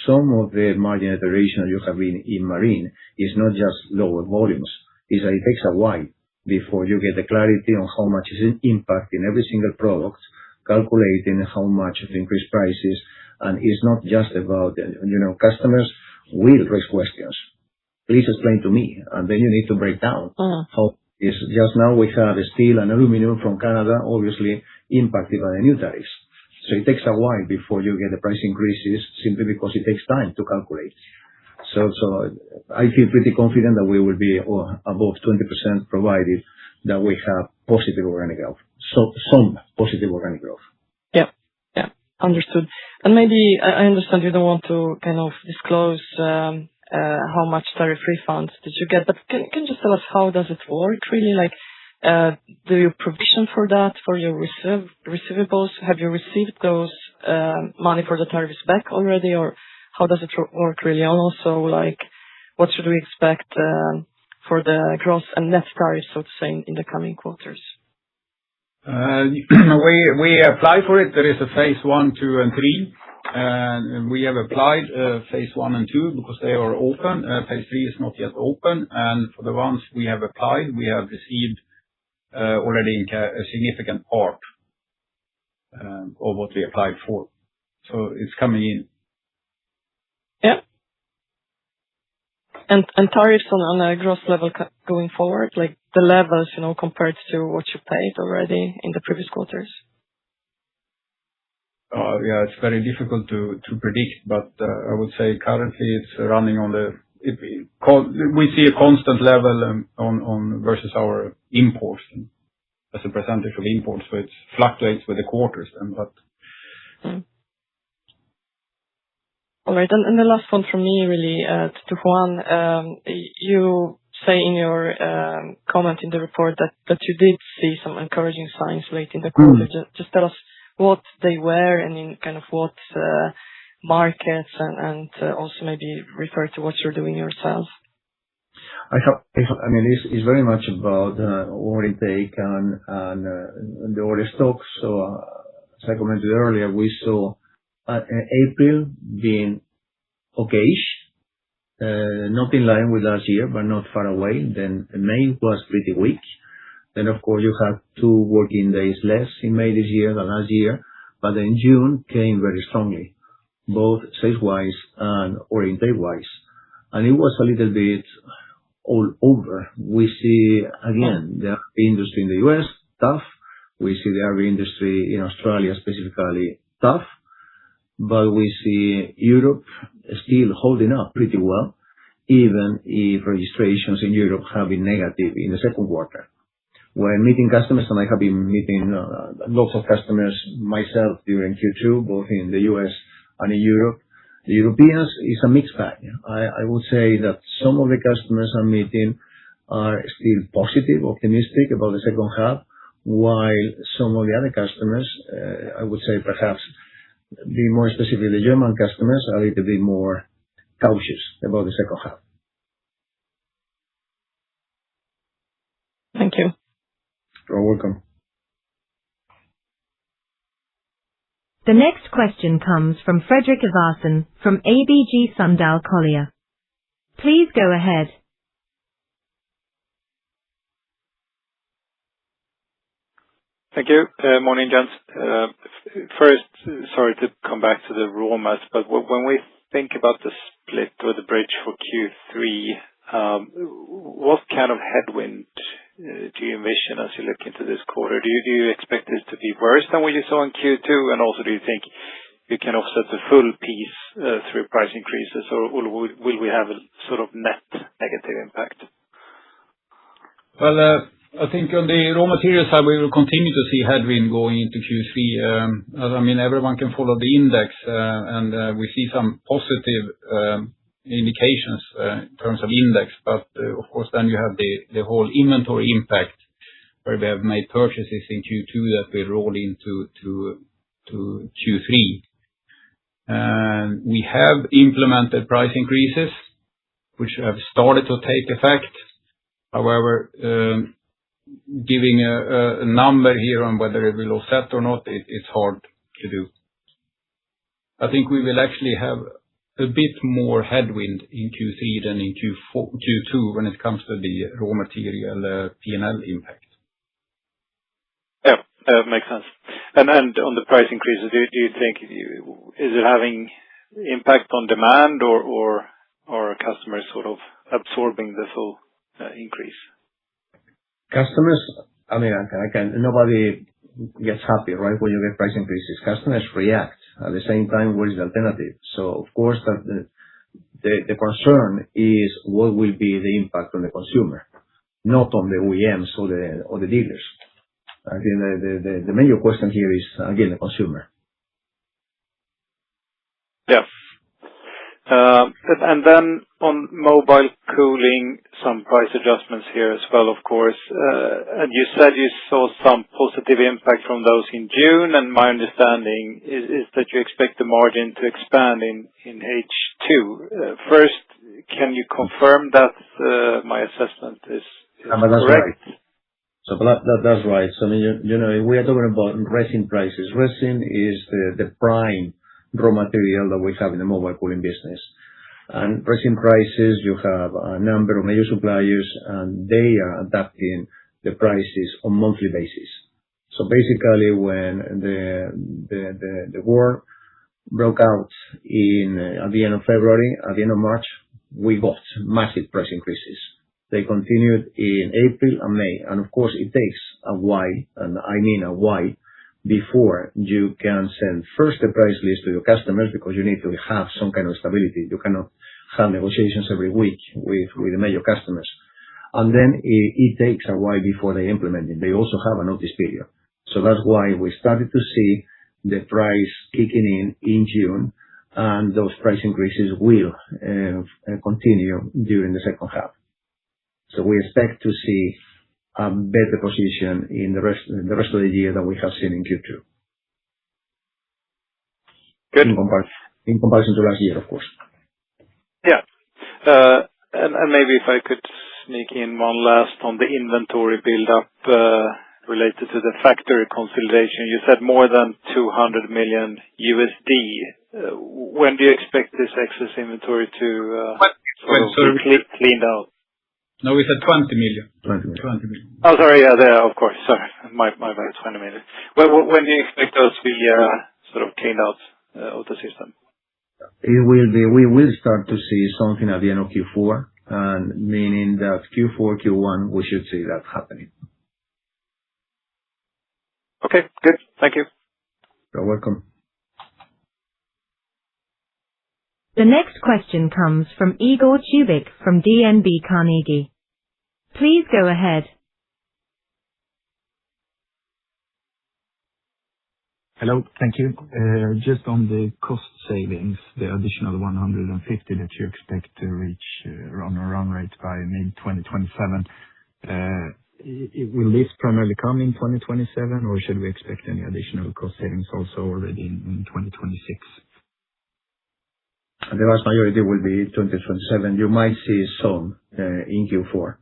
some of the margin iteration you have in Marine is not just lower volumes. It takes a while before you get the clarity on how much is impacting every single product, calculating how much of increased prices, and it's not just about, customers will raise questions. Please explain to me, and then you need to break down how is just now we have steel and aluminum from Canada, obviously impacted by the new tariffs. So it takes a while before you get the price increases simply because it takes time to calculate. So I feel pretty confident that we will be above 20%, provided that we have positive organic growth. So some positive organic growth. Yeah. Yeah. Understood. And maybe I understand you don't want to kind of disclose how much tariff refunds did you get, but can you just tell us how does it work really? Like, do you provision for that for your receivables? Have you received those money for the tariffs back already, or how does it work really? And also, like, what should we expect for the gross and net tariffs, so to say, in the coming quarters? We apply for it. There is a phase 1, 2, and 3. And we have applied phase 1 and 2 because they are open. Phase 3 is not yet open. And for the ones we have applied, we have received already a significant part of what we applied for. So it's coming in. Yeah. And tariffs on a gross level going forward, like the levels, compared to what you paid already in the previous quarters? Yeah, it's very difficult to predict, but I would say currently it's running on we see a constant level on versus our imports as a percentage of imports, so it fluctuates with the quarters then, but. All right. And the last one from me really, to Juan, you say in your comment in the report that you did see some encouraging signs late in the quarter. Just tell us what they were and in kind of what markets, and also maybe refer to what you're doing yourself. It's very much about order intake and the order stock. So as I commented earlier, we saw April being okayish, not in line with last year, but not far away. Then May was pretty weak. Then, of course, you have 2 working days less in May this year than last year. But then June came very strongly, both sales-wise and order intake-wise. And it was a little bit all over. We see, again, the RV industry in the US, tough. We see the RV industry in Australia specifically tough. But we see Europe still holding up pretty well, even if registrations in Europe have been negative in the second quarter. When meeting customers, and I have been meeting lots of customers myself during Q2, both in the US and in Europe, the Europeans is a mixed bag. I would say that some of the customers I'm meeting are still positive, optimistic about the second half, while some of the other customers, I would say perhaps be more specific, the German customers are a little bit more cautious about the second half. Thank you. You're welcome. The next question comes from Fredrik Ivarsson from ABG Sundal Collier. Please go ahead. Thank you. Morning, gents. First, sorry to come back to the raw mats, but when we think about the split or the bridge for Q3, what kind of headwind do you envision as you look into this quarter? Do you expect this to be worse than what you saw in Q2? And also, do you think you can offset the full piece through price increases, or will we have a sort of net negative impact? Well, I think on the raw material side, we will continue to see headwind going into Q3. Everyone can follow the index, and we see some positive indications in terms of index, but of course then you have the whole inventory impact where we have made purchases in Q2 that will roll into Q3. And we have implemented price increases which have started to take effect. However, giving a number here on whether it will offset or not, it's hard to do. I think we will actually have a bit more headwind in Q3 than in Q2 when it comes to the raw material P&L impact. Yeah, makes sense. And on the price increases, do you think is it having impact on demand, or are customers sort of absorbing the full increase? Customers, nobody gets happy, right, when you get price increases. Customers react. At the same time, what is the alternative? So, of course, that The concern is what will be the impact on the consumer, not on the OEMs or the dealers. I think the major question here is, again, the consumer. Yeah. And then on mobile cooling, some price adjustments here as well, of course. And you said you saw some positive impact from those in June, and my understanding is that you expect the margin to expand in H2. First, can you confirm that my assessment is correct? That's right. So, I mean, we are talking about resin prices. Resin is the prime raw material that we have in the mobile cooling business. And resin prices, you have a number of major suppliers, and they are adapting the prices on monthly basis. So basically, when the war broke out at the end of February, at the end of March, we got massive price increases. They continued in April and May, and of course, it takes a while, and I mean a while, before you can send first the price list to your customers, because you need to have some kind of stability. You cannot have negotiations every week with the major customers. And then it takes a while before they implement it. They also have a notice period. So that's why we started to see the price kicking in June, and those price increases will continue during the second half. So we expect to see a better position in the rest of the year than we have seen in Q2. Good. In comparison to last year, of course. Yeah. And maybe if I could sneak in one last on the inventory build-up related to the factory consolidation. You said more than $200 million. When do you expect this excess inventory to be cleaned out? No, we said 20 million. 20 million. Oh, sorry. Yeah, there, of course. Sorry. My bad. 20 million. When do you expect those to be sort of cleaned out of the system? We will start to see something at the end of Q4, and meaning that Q4, Q1, we should see that happening. Okay, good. Thank you. You're welcome. The next question comes from Igor Tubic from DNB Carnegie. Please go ahead. Hello. Thank you. Just on the cost savings, the additional 150 that you expect to reach on a run rate by mid-2027, will this primarily come in 2027, or should we expect any additional cost savings also already in 2026? The vast majority will be 2027. You might see some in Q4,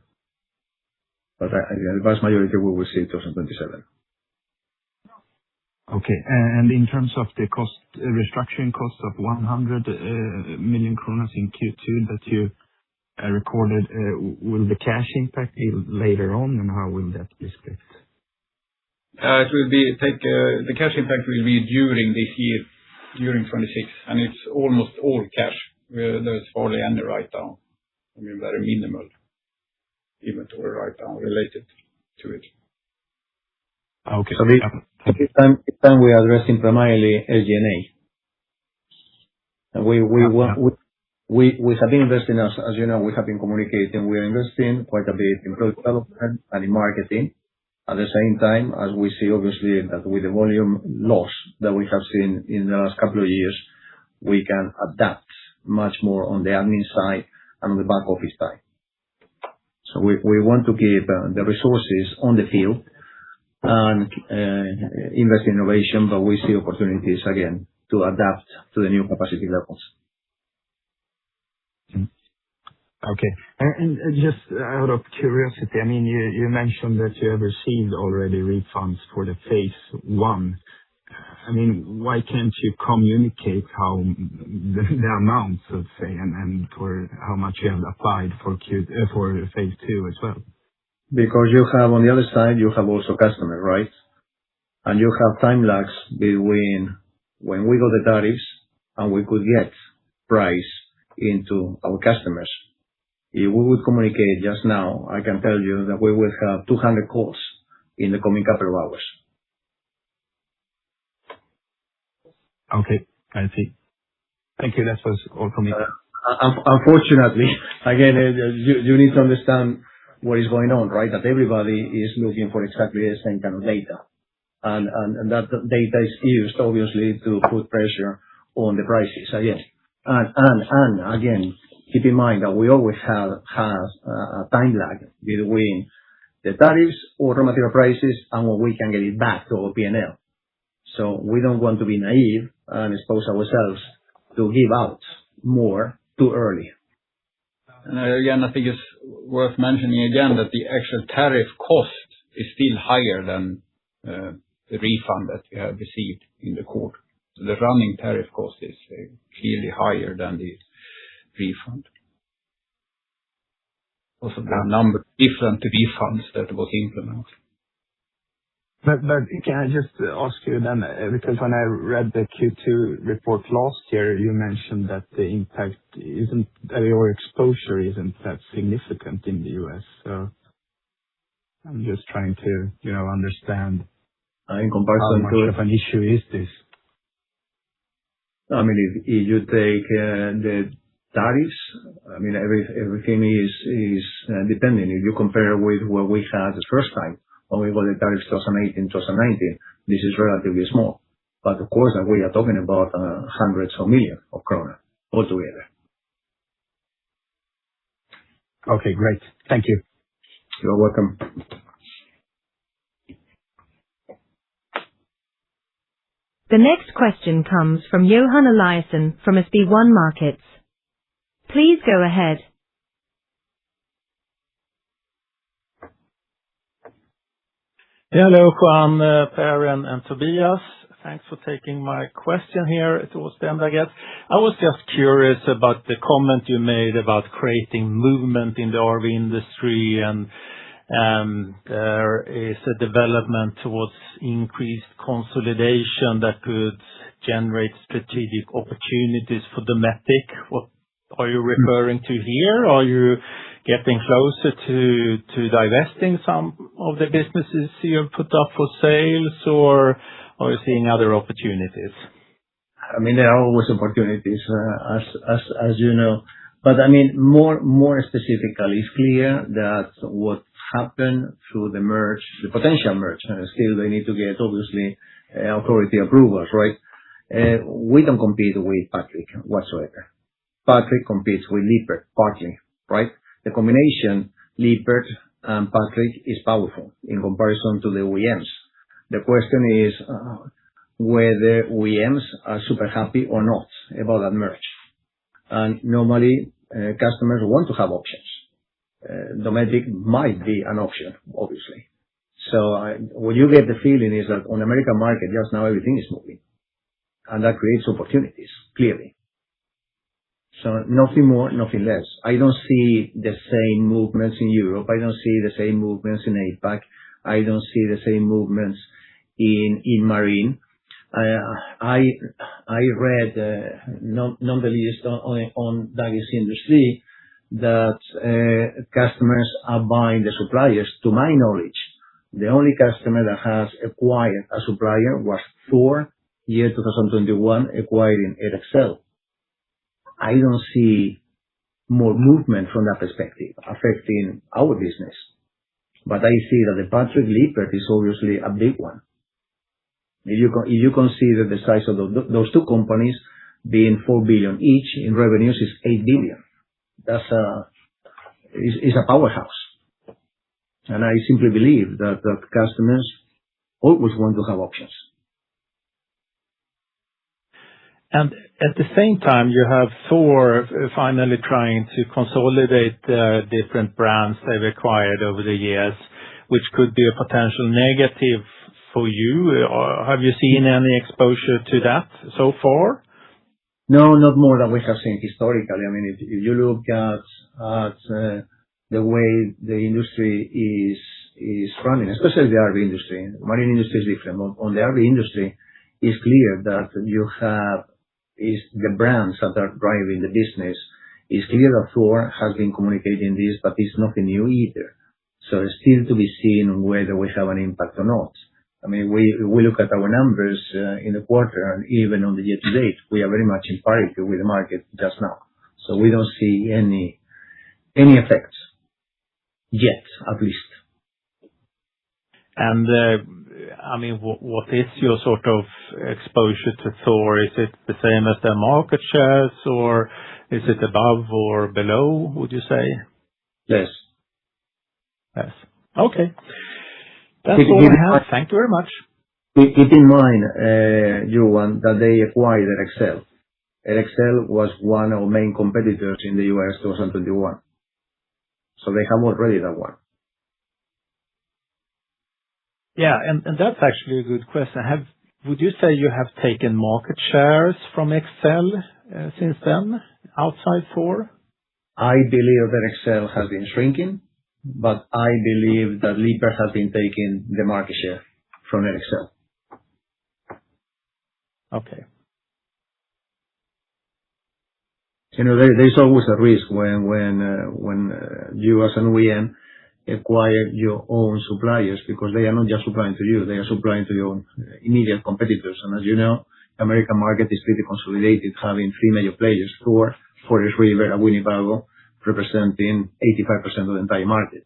but the vast majority we will see 2027. Okay. And in terms of the restructuring costs of 100 million kronor in Q2 that you recorded, will the cash impact be later on, and how will that be split? It will be the cash impact will be during this year, during 26, and it's almost all cash. There's hardly any write-down. I mean, very minimal inventory write-down related to it. Okay. So this time we are addressing primarily SG&A. We have been investing, as you know, we have been communicating. We are investing quite a bit in product development and in marketing. At the same time, as we see, obviously, that with the volume loss that we have seen in the last couple of years, we can adapt much more on the admin side and on the back office side. So we want to keep the resources on the field and invest in innovation, but we see opportunities again to adapt to the new capacity levels. Okay. And just out of curiosity, I mean, you mentioned that you have received already refunds for the phase one. I mean, why can't you communicate how the amount, so to say, and for how much you have applied for phase two as well? Because you have, on the other side, you have also customers, right? And you have time lags between when we got the tariffs and we could get price into our customers. If we would communicate just now, I can tell you that we will have 200 calls in the coming couple of hours. Okay, I see. Thank you. That was all from me. Unfortunately, again, you need to understand what is going on, right? That everybody is looking for exactly the same kind of data. And that data is used, obviously, to put pressure on the prices again. And again, keep in mind that we always have a time lag between the tariffs or raw material prices and when we can get it back to our P&L. So we don't want to be naive and expose ourselves to give out more too early. And again, I think it's worth mentioning again that the actual tariff cost is still higher than the refund that we have received in the quarter. So the running tariff cost is clearly higher than the refund. Also the number of different refunds that was implemented. But can I just ask you then, because when I read the Q2 report last year, you mentioned that the impact your exposure isn't that significant in the US. So I'm just trying to, understand in comparison how much of an issue is this? I mean, if you take the tariffs, I mean, everything is depending. If you compare with what we had the first time, when we got the tariffs 2018, 2019, this is relatively small. But of course, we are talking about hundreds of millions of krona altogether. Okay, great. Thank you. You're welcome. The next question comes from Johan Eliasson from SB1 Markets. Please go ahead. Hello, Juan, Per, and Tobias. Thanks for taking my question here towards the end, I guess. I was just curious about the comment you made about creating movement in the RV industry, and there is a development towards increased consolidation that could generate strategic opportunities for Dometic. What are you referring to here? Are you getting closer to divesting some of the businesses you have put up for sales, or are you seeing other opportunities? I mean, there are always opportunities, as you know. But I mean, more specifically, it's clear that what happened through the merge, the potential merge, still they need to get, obviously, authority approvals, right? We don't compete with Patrick whatsoever. Patrick competes with Lippert partly, right? The combination Lippert and Patrick is powerful in comparison to the OEMs. The question is whether OEMs are super happy or not about that merge. And normally, customers want to have options. Dometic might be an option, obviously. So what you get the feeling is that on the American market, just now everything is moving. And that creates opportunities, clearly. So nothing more, nothing less. I don't see the same movements in Europe. I don't see the same movements in APAC. I don't see the same movements in marine. I read, not the least on David's industry, that customers are buying the suppliers. To my knowledge, the only customer that has acquired a supplier was Thor, year 2021, acquiring Edexcel. I don't see more movement from that perspective affecting our business. But I see that the Patrick Lippert is obviously a big one. If you consider the size of those two companies being 4 billion each in revenues is 8 billion. That's is a powerhouse. And I simply believe that customers always want to have options. And at the same time, you have Thor finally trying to consolidate different brands they've acquired over the years, which could be a potential negative for you. Have you seen any exposure to that so far? No, not more than we have seen historically. I mean, if you look at the way the industry is running, especially the RV industry, marine industry is different. On the RV industry, it's clear that you have the brands that are driving the business. It's clear that Thor has been communicating this, but it's nothing new either. So it's still to be seen whether we have an impact or not. I mean, we look at our numbers in the quarter and even on the year to date, we are very much in parity with the market just now. So we don't see any effects yet, at least. And what is your sort of exposure to Thor? Is it the same as their market shares, or is it above or below, would you say? Yes. Yes. Okay. That's all I have. Thank you very much. Keep in mind, Johan, that they acquired Excel. Excel was one of our main competitors in the U.S. 2021. So they have already that one. Yeah, and that's actually a good question. Would you say you have taken market shares from Excel since then, outside Thor? I believe that Excel has been shrinking, but I believe that Leaper has been taking the market share from Excel. Okay. There's always a risk when you as an OEM acquire your own suppliers, because they are not just supplying to you, they are supplying to your immediate competitors. And as you know, the American market is pretty consolidated, having three major players, Thor, Forest River, and Winnebago, representing 85% of the entire market.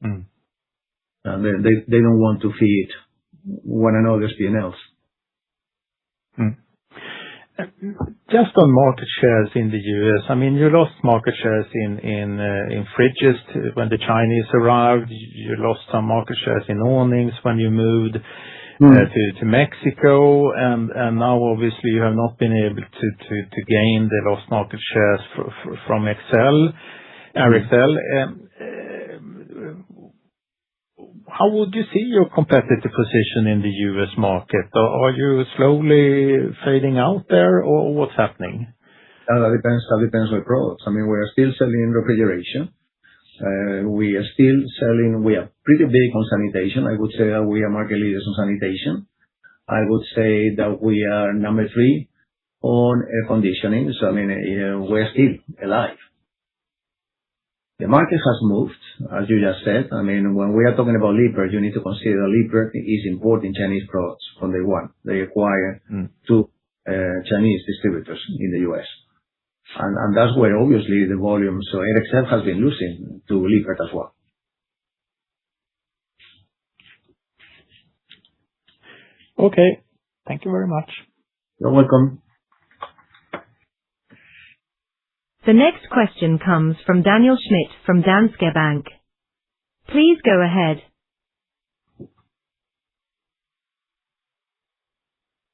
Mm. And they don't want to feed one another's P&Ls. Mm. Just on market shares in the U.S., you lost market shares in fridges when the Chinese arrived. You lost some market shares in awnings when you moved to Mexico, and now obviously you have not been able to gain the lost market shares from Excel. How would you see your competitive position in the U.S. market? Are you slowly fading out there, or what's happening? That depends on the products. We are still selling refrigeration. We are pretty big on sanitation. I would say that we are market leaders on sanitation. I would say that we are number 3 on air conditioning. So, we're still alive. The market has moved, as you just said. When we are talking about Leaper, you need to consider Leaper is importing Chinese products from day one. They acquire 2 Chinese distributors in the U.S. And that's where obviously the volume, so Excel has been losing to Leaper as well. Okay. Thank you very much. You're welcome. The next question comes from Daniel Schmidt from Danske Bank. Please go ahead.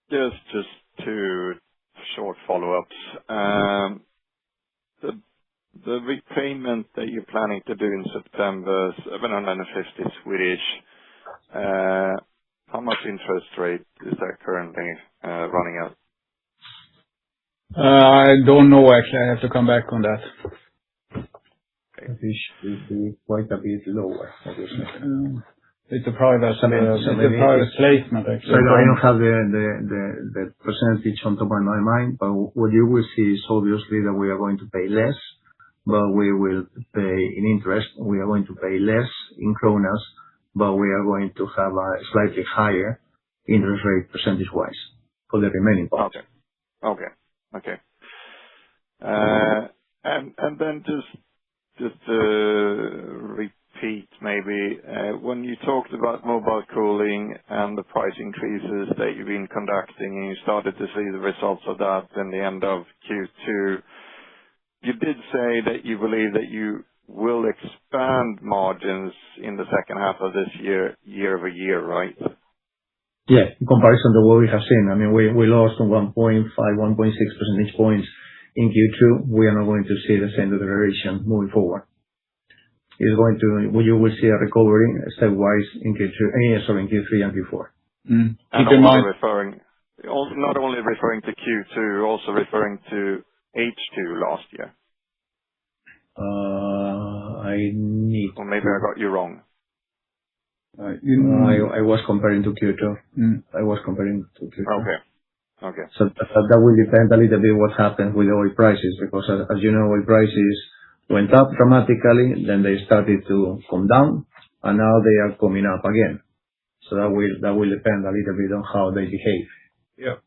Just 2 short follow-ups. The repayment that you're planning to do in September, 750 Swedish. How much interest rate is that currently running at? I don't know, actually. I have to come back on that. It should be quite a bit lower, obviously. It's a private placement, actually. So I don't have the percentage on top of my mind, but what you will see is obviously that we are going to pay less, but we will pay in interest. We are going to pay less in kronas, but we are going to have a slightly higher interest rate percentage-wise for the remaining part. Okay. And then just to repeat maybe, when you talked about mobile cooling and the price increases that you've been conducting, and you started to see the results of that in the end of Q2, you did say that you believe that you will expand margins in the second half of this year-over-year, right? Yeah, in comparison to what we have seen. We lost 1.5, 1.6 percentage points in Q2. We are not going to see the same deterioration moving forward. You will see a recovery stepwise in Q3 and Q4. Keep in mind, not only referring to Q2, also referring to H2 last year. Or maybe I got you wrong. I was comparing to Q2. I was comparing to Q2. Okay. So that will depend a little bit what happens with oil prices, because as you know, oil prices went up dramatically, then they started to come down, and now they are coming up again. So that will depend a little bit on how they behave. Yeah.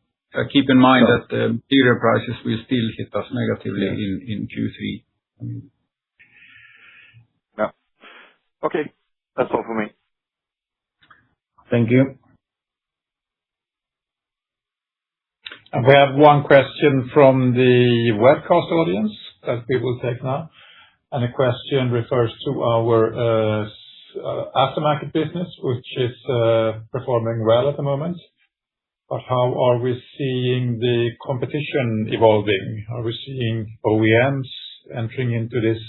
Keep in mind that material prices will still hit us negatively in Q3. Yeah. Okay. That's all for me. Thank you. We have one question from the webcast audience that we will take now. And the question refers to our aftermarket business, which is performing well at the moment. But how are we seeing the competition evolving? Are we seeing OEMs entering into this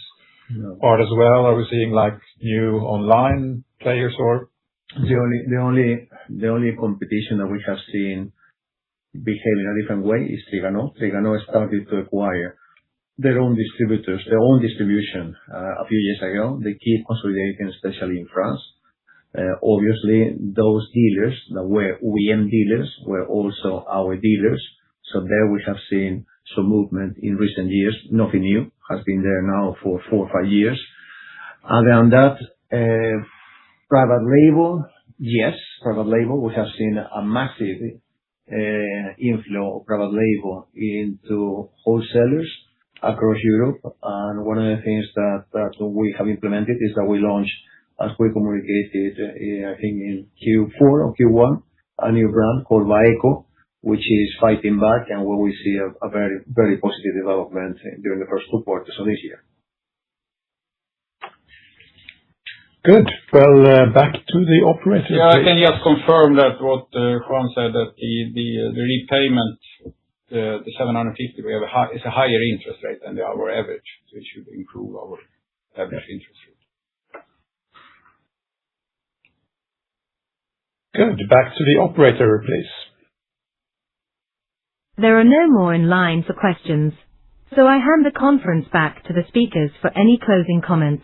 part as well? Are we seeing like new online players or? The only competition that we have seen behave in a different way is Trigano. Trigano started to acquire their own distributors, their own distribution a few years ago. They keep consolidating, especially in France. Obviously, those dealers that were OEM dealers were also our dealers. So there we have seen some movement in recent years. Nothing new, has been there now for 4 or 5 years. Other than that, private label, yes, private label. We have seen a massive inflow of private label into wholesalers across Europe. And one of the things that we have implemented is that we launched, as we communicated, I think in Q4 or Q1, a new brand called Vaeco, which is fighting back and where we see a very, very positive development during the first 2 quarters of this year. Good. Well, back to the operator. Yeah, I can just confirm that what Juan said, that the repayment, the 750, we have is a higher interest rate than our average, so it should improve our average interest rate. Good. Back to the operator, please. There are no more in line for questions, so I hand the conference back to the speakers for any closing comments.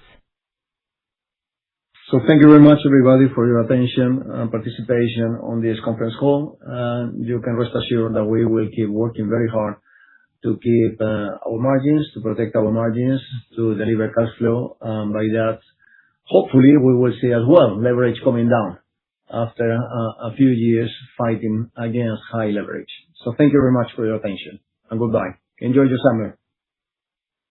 So thank you very much, everybody, for your attention and participation on this conference call. You can rest assured that we will keep working very hard to keep our margins, to protect our margins, to deliver cash flow. By that, hopefully, we will see as well leverage coming down after a few years fighting against high leverage. So thank you very much for your attention, and goodbye. Enjoy your summer.